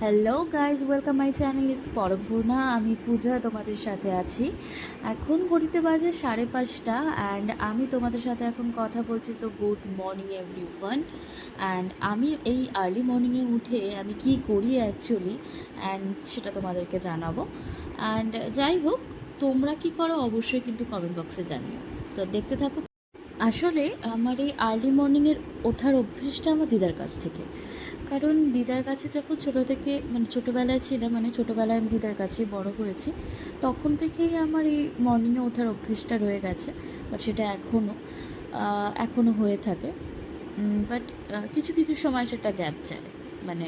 Hello guys, welcome my channel is Parampurna. আমি পূজা তোমাদের সাথে আছি। এখন ঘড়িতে বাজে 5:30 অ্যান্ড আমি তোমাদের সাথে এখন কথা বলছি। So good morning everyone. And আমি এই আর্লি মর্নিংয়ে উঠে আমি কি করি অ্যাকচুয়ালি, অ্যান্ড সেটা তোমাদেরকে জানাবো। অ্যান্ড যাই হোক, তোমরা কি করো অবশ্যই কিন্তু কমেন্ট বক্সে জানিও। সো দেখতে থাকো। আসলে আমার এই আর্লি মর্নিংয়ের ওঠার অভ্যেসটা আমার দিদার কাছ থেকে। কারণ দিদার কাছে যখন ছোটো থেকে ছোটোবেলায় ছিলাম, ছোটোবেলায় আমি দিদার কাছেই বড় হয়েছি, তখন থেকেই আমার এই মর্নিংয়ে ওঠার অভ্যেসটা রয়ে গেছে। বাট সেটা এখনও হয়ে থাকে। বাট কিছু কিছু সময় সেটা গ্যাপ যায়, মানে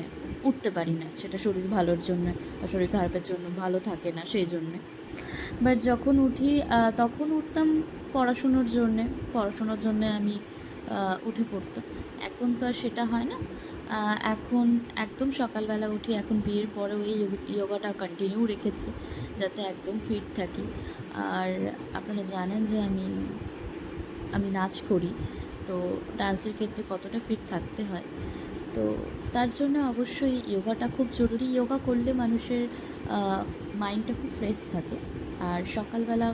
উঠতে পারি না, সেটা শরীর ভালোর জন্য বা শরীর খারাপের জন্য, ভালো থাকে না সেই জন্যে। বাট যখন উঠি তখন উঠতাম পড়াশুনোর জন্যে আমি উঠে পড়তাম। এখন তো আর সেটা হয় না। এখন একদম সকালবেলা উঠি। এখন বিয়ের পরেও এই যোগাটা কন্টিনিউ রেখেছি যাতে একদম ফিট থাকি। আর আপনারা জানেন যে আমি নাচ করি, তো ডান্সের ক্ষেত্রে কতটা ফিট থাকতে হয়। তো তার জন্য অবশ্যই যোগাটা খুব জরুরি। যোগা করলে মানুষের মাইন্ডটা খুব ফ্রেশ থাকে, আর সকালবেলা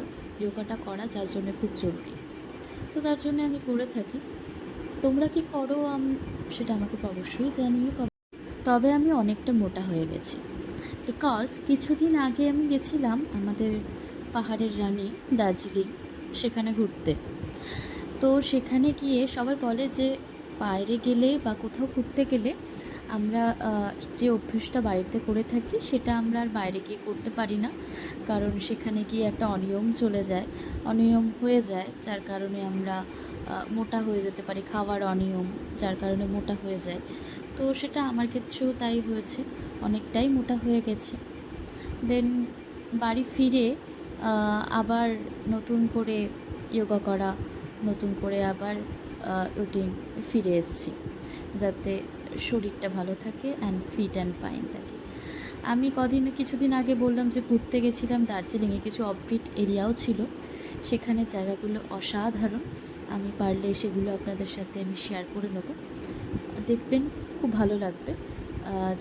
যোগাটা করা যার জন্য খুব জরুরি। তো তার জন্য আমি করে থাকি। তোমরা কি করো সেটা আমাকে অবশ্যই জানিও। তবে আমি অনেকটা মোটা হয়ে গেছি, বিকজ কিছুদিন আগে আমি গেছিলাম আমাদের পাহাড়ের রানী দার্জিলিং, সেখানে ঘুরতে। তো সেখানে গিয়ে সবাই বলে যে বাইরে গেলে বা কোথাও ঘুরতে গেলে আমরা যে অভ্যেসটা বাড়িতে করে থাকি সেটা আমরা আর বাইরে গিয়ে করতে পারি না। কারণ সেখানে গিয়ে একটা অনিয়ম হয়ে যায়, যার কারণে আমরা মোটা হয়ে যেতে পারি। খাওয়ার অনিয়ম, যার কারণে মোটা হয়ে যায়। তো সেটা আমার ক্ষেত্রেও তাই হয়েছে, অনেকটাই মোটা হয়ে গেছে। দেন বাড়ি ফিরে আবার নতুন করে যোগা করা, নতুন করে আবার রুটিন ফিরে এসেছি, যাতে শরীরটা ভালো থাকে অ্যান্ড ফিট অ্যান্ড ফাইন থাকে। আমি কিছুদিন আগে বললাম যে ঘুরতে গেছিলাম দার্জিলিংয়ে, কিছু অফবিট এরিয়াও ছিল, সেখানে জায়গাগুলো অসাধারণ। আমি পারলে সেগুলো আপনাদের সাথে আমি শেয়ার করে নেব, দেখবেন খুব ভালো লাগবে।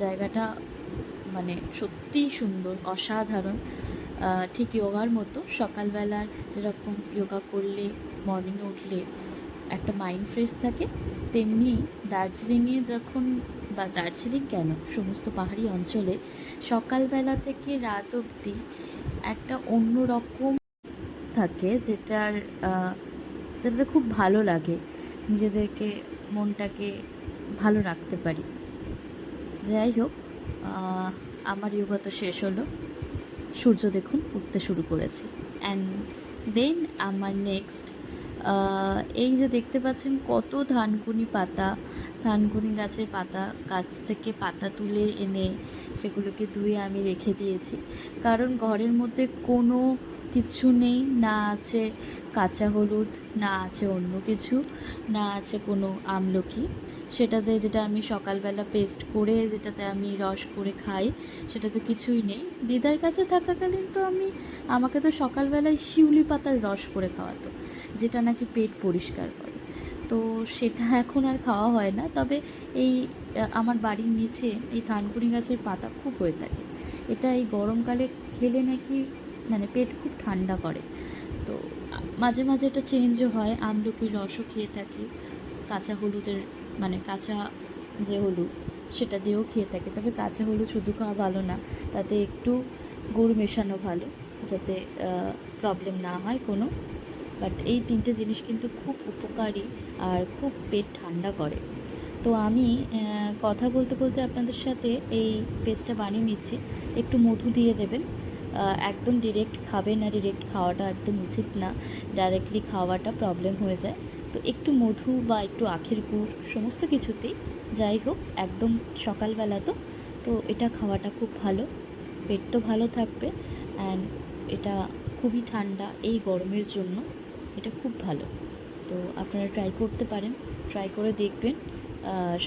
জায়গাটা মানে সত্যিই সুন্দর, অসাধারণ। ঠিক যোগার মতো সকালবেলার যেরকম যোগা করলে মর্নিংয়ে উঠলে একটা মাইন্ড ফ্রেশ থাকে, তেমনি দার্জিলিংয়ে দার্জিলিং কেন, সমস্ত পাহাড়ি অঞ্চলে সকালবেলা থেকে রাত অবধি একটা অন্য রকম থাকে, যেটাতে খুব ভালো লাগে, নিজেদেরকে, মনটাকে ভালো রাখতে পারি। যাই হোক, আমার যোগা তো শেষ হলো। সূর্য দেখুন উঠতে শুরু করেছে। অ্যান্ড দেন আমার নেক্সট, এই যে দেখতে পাচ্ছেন কত থানকুনি গাছের পাতা, গাছ থেকে পাতা তুলে এনে সেগুলোকে ধুয়ে আমি রেখে দিয়েছি। কারণ ঘরের মধ্যে কোনো কিছু নেই, না আছে কাঁচা হলুদ, না আছে অন্য কিছু, না আছে কোনো আমলকি। যেটা আমি সকালবেলা পেস্ট করে, যেটাতে আমি রস করে খাই, সেটা তো কিছুই নেই। দিদার কাছে থাকাকালীন তো আমাকে তো সকালবেলায় শিউলি পাতার রস করে খাওয়াতো, যেটা নাকি পেট পরিষ্কার করে। তো সেটা এখন আর খাওয়া হয় না। তবে এই আমার বাড়ির নিচে এই থানকুনি গাছের পাতা খুব হয়ে থাকে। এটা এই গরমকালে খেলে নাকি পেট খুব ঠান্ডা করে। তো মাঝে মাঝে এটা চেঞ্জও হয়, আমলকির রসও খেয়ে থাকি, কাঁচা হলুদের কাঁচা যে হলুদ সেটা দিয়েও খেয়ে থাকি। তবে কাঁচা হলুদ শুধু খাওয়া ভালো না, তাতে একটু গুড় মেশানো ভালো, যাতে প্রবলেম না হয় কোনো। বাট এই 3টে জিনিস কিন্তু খুব উপকারী আর খুব পেট ঠান্ডা করে। তো আমি কথা বলতে বলতে আপনাদের সাথে এই পেস্টটা বানিয়ে নিচ্ছি। একটু মধু দিয়ে দেবেন। একদম ডিরেক্ট খাবেন না, ডিরেক্ট খাওয়াটা একদম উচিত না, ডাইরেক্টলি খাওয়াটা প্রবলেম হয়ে যায়। তো একটু মধু বা একটু আখের গুড়, সমস্ত কিছুতেই, যাই হোক, একদম সকালবেলা তো এটা খাওয়াটা খুব ভালো, পেট তো ভালো থাকবে, অ্যান্ড এটা খুবই ঠান্ডা এই গরমের জন্য, এটা খুব ভালো। তো আপনারা ট্রাই করতে পারেন, ট্রাই করে দেখবেন।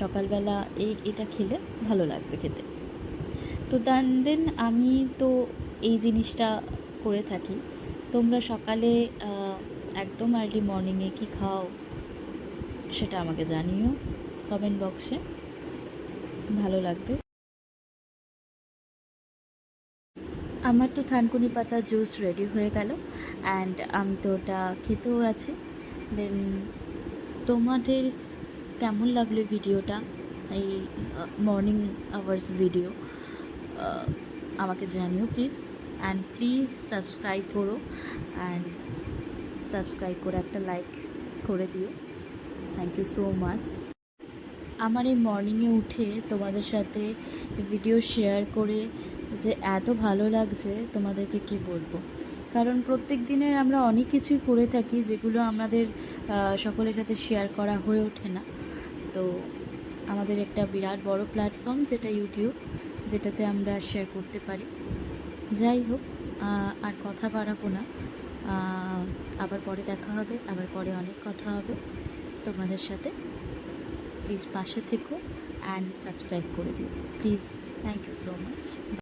সকালবেলা এটা খেলে ভালো লাগবে খেতে। তো দেন আমি তো এই জিনিসটা করে থাকি। তোমরা সকালে একদম আর্লি মর্নিংয়ে কি খাও সেটা আমাকে জানিও কমেন্ট বক্সে, ভালো লাগবে। আমার তো থানকুনি পাতা জুস রেডি হয়ে গেল, অ্যান্ড আমি তো ওটা খেতেও আছি। দেন তোমাদের কেমন লাগলো ভিডিওটা, এই মর্নিং আওয়ার্স ভিডিও, আমাকে জানিও প্লিজ। অ্যান্ড প্লিজ সাবস্ক্রাইব করো, অ্যান্ড সাবস্ক্রাইব করে একটা লাইক করে দিও। Thank you so much. আমার এই মর্নিংয়ে উঠে তোমাদের সাথে ভিডিও শেয়ার করে যে এত ভালো লাগছে তোমাদেরকে কি বলবো। কারণ প্রত্যেক দিনের আমরা অনেক কিছুই করে থাকি যেগুলো আমাদের সকলের সাথে শেয়ার করা হয়ে ওঠে না। তো আমাদের একটা বিরাট বড় প্ল্যাটফর্ম যেটা ইউটিউব, যেটাতে আমরা শেয়ার করতে পারি। যাই হোক, আর কথা বাড়াবো না। আবার পরে দেখা হবে, আবার পরে অনেক কথা হবে তোমাদের সাথে। প্লিজ পাশে থেকো অ্যান্ড সাবস্ক্রাইব করে দিও please. Thank you so much.